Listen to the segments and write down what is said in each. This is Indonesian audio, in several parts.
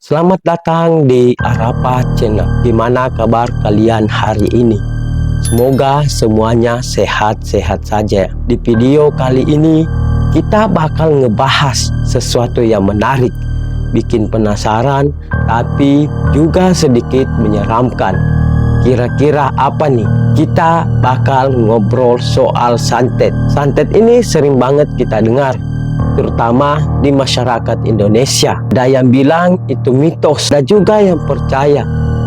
Selamat datang di Arapa Channel. Gimana kabar kalian hari ini? Semoga semuanya sehat-sehat saja. Di video kali ini kita bakal ngebahas sesuatu yang menarik, bikin penasaran, tapi juga sedikit menyeramkan. Kira-kira apa nih? Kita bakal ngobrol soal santet. Santet ini sering banget kita dengar, terutama di masyarakat Indonesia. Ada yang bilang itu mitos, ada juga yang percaya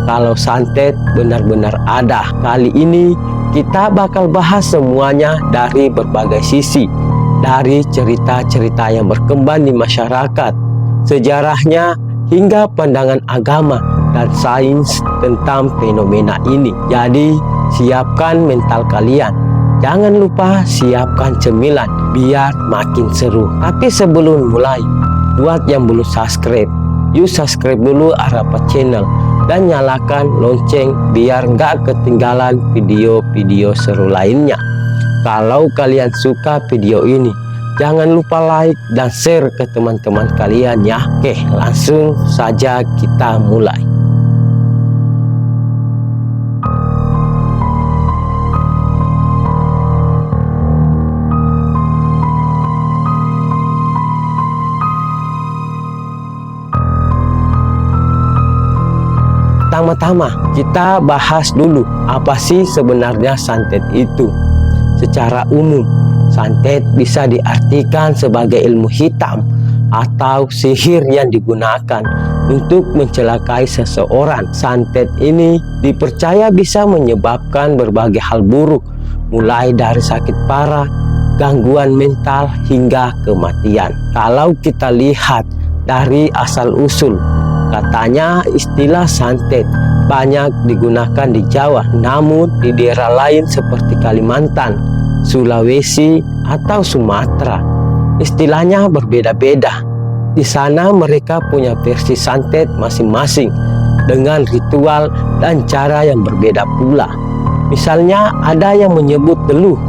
kalau santet benar-benar ada. Kali ini kita bakal bahas semuanya dari berbagai sisi, dari cerita-cerita yang berkembang di masyarakat, sejarahnya, hingga pandangan agama dan sains tentang fenomena ini. Jadi siapkan mental kalian. Jangan lupa siapkan cemilan biar makin seru. Tapi sebelum mulai, buat yang belum subscribe, yuk subscribe dulu Arapa Channel dan nyalakan lonceng biar nggak ketinggalan video-video seru lainnya. Kalau kalian suka video ini, jangan lupa like dan share ke teman-teman kalian ya. Oke, langsung saja kita mulai. Pertama-tama kita bahas dulu apa sih sebenarnya santet itu. Secara umum, santet bisa diartikan sebagai ilmu hitam atau sihir yang digunakan untuk mencelakai seseorang. Santet ini dipercaya bisa menyebabkan berbagai hal buruk, mulai dari sakit parah, gangguan mental, hingga kematian. Kalau kita lihat dari asal-usul, katanya istilah santet banyak digunakan di Jawa, namun di daerah lain seperti Kalimantan, Sulawesi, atau Sumatera, istilahnya berbeda-beda. Di sana mereka punya versi santet masing-masing dengan ritual dan cara yang berbeda pula. Misalnya ada yang menyebut teluh,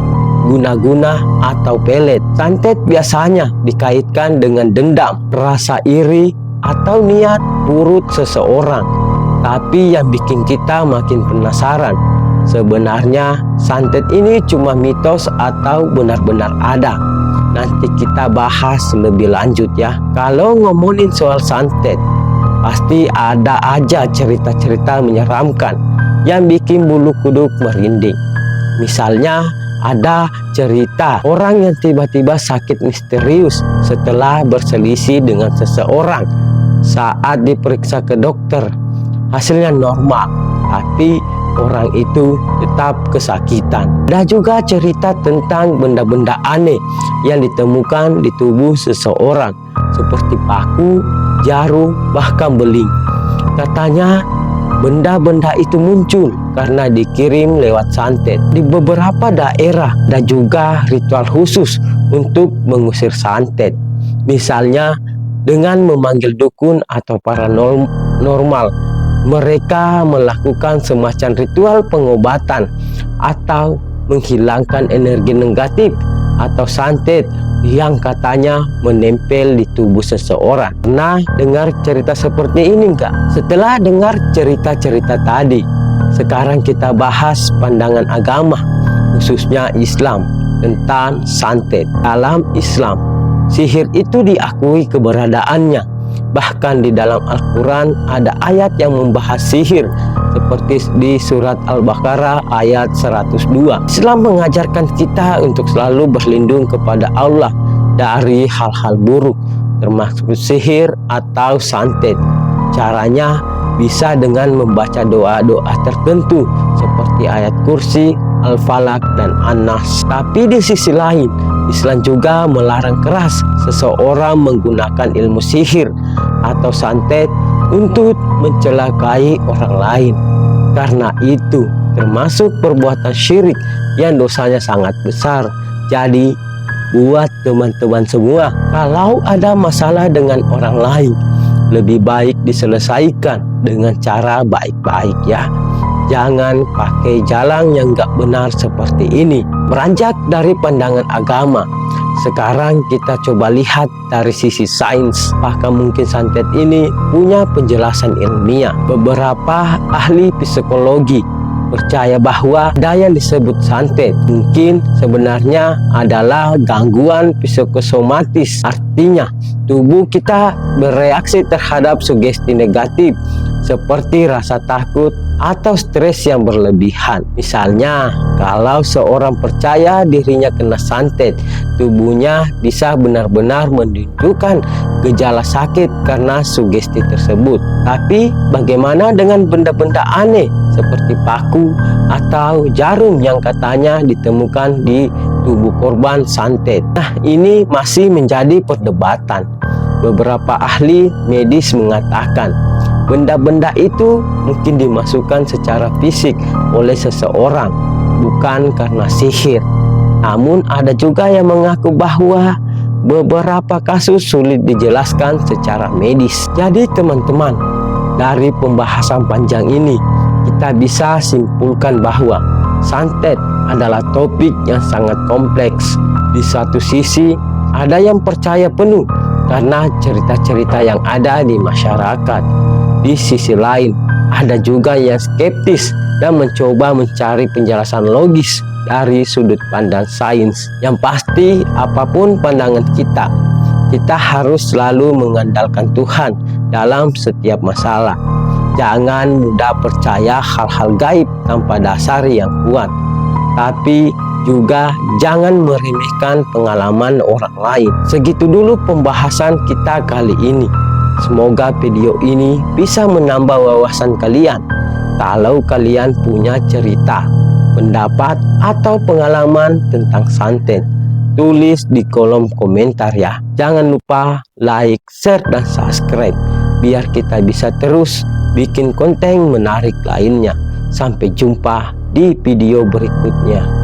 guna-guna, atau pelet. Santet biasanya dikaitkan dengan dendam, rasa iri, atau niat buruk seseorang. Tapi yang bikin kita makin penasaran, sebenarnya santet ini cuma mitos atau benar-benar ada? Nanti kita bahas lebih lanjut ya. Kalau ngomongin soal santet, pasti ada aja cerita-cerita menyeramkan yang bikin bulu kuduk merinding. Misalnya ada cerita orang yang tiba-tiba sakit misterius setelah berselisih dengan seseorang. Saat diperiksa ke dokter, hasilnya normal, tapi orang itu tetap kesakitan. Ada juga cerita tentang benda-benda aneh yang ditemukan di tubuh seseorang, seperti paku, jarum, bahkan beling. Katanya benda-benda itu muncul karena dikirim lewat santet. Di beberapa daerah ada juga ritual khusus untuk mengusir santet. Misalnya dengan memanggil dukun atau paranormal. Mereka melakukan semacam ritual pengobatan atau menghilangkan energi negatif atau santet yang katanya menempel di tubuh seseorang. Nah, dengar cerita seperti ini enggak? Setelah dengar cerita-cerita tadi, sekarang kita bahas pandangan agama, khususnya Islam, tentang santet. Dalam Islam, sihir itu diakui keberadaannya. Bahkan di dalam Al-Quran ada ayat yang membahas sihir, seperti di surat Al-Baqarah ayat 102. Islam mengajarkan kita untuk selalu berlindung kepada Allah dari hal-hal buruk, termasuk sihir atau santet. Caranya bisa dengan membaca doa-doa tertentu seperti ayat kursi, Al-Falaq, dan An-Nas. Tapi di sisi lain, Islam juga melarang keras seseorang menggunakan ilmu sihir atau santet untuk mencelakai orang lain. Karena itu termasuk perbuatan syirik yang dosanya sangat besar. Jadi buat teman-teman semua, kalau ada masalah dengan orang lain, lebih baik diselesaikan dengan cara baik-baik ya. Jangan pakai jalan yang gak benar seperti ini. Beranjak dari pandangan agama, sekarang kita coba lihat dari sisi sains. Apakah mungkin santet ini punya penjelasan ilmiah? Beberapa ahli psikologi percaya bahwa ada yang disebut santet mungkin sebenarnya adalah gangguan psikosomatis. Artinya tubuh kita bereaksi terhadap sugesti negatif seperti rasa takut atau stres yang berlebihan. Misalnya, kalau seorang percaya dirinya kena santet, tubuhnya bisa benar-benar menunjukkan gejala sakit karena sugesti tersebut. Tapi bagaimana dengan benda-benda aneh seperti paku atau jarum yang katanya ditemukan di tubuh korban santet? Nah, ini masih menjadi perdebatan. Beberapa ahli medis mengatakan benda-benda itu mungkin dimasukkan secara fisik oleh seseorang, bukan karena sihir. Namun ada juga yang mengaku bahwa beberapa kasus sulit dijelaskan secara medis. Jadi teman-teman, dari pembahasan panjang ini kita bisa simpulkan bahwa santet adalah topik yang sangat kompleks. Di satu sisi ada yang percaya penuh karena cerita-cerita yang ada di masyarakat. Di sisi lain, ada juga yang skeptis dan mencoba mencari penjelasan logis dari sudut pandang sains. Yang pasti, apapun pandangan kita, kita harus selalu mengandalkan Tuhan dalam setiap masalah. Jangan mudah percaya hal-hal gaib tanpa dasar yang kuat. Tapi juga jangan meremehkan pengalaman orang lain. Segitu dulu pembahasan kita kali ini. Semoga video ini bisa menambah wawasan kalian. Kalau kalian punya cerita, pendapat, atau pengalaman tentang santet, tulis di kolom komentar ya. Jangan lupa like, share, dan subscribe biar kita bisa terus bikin konten menarik lainnya. Sampai jumpa di video berikutnya.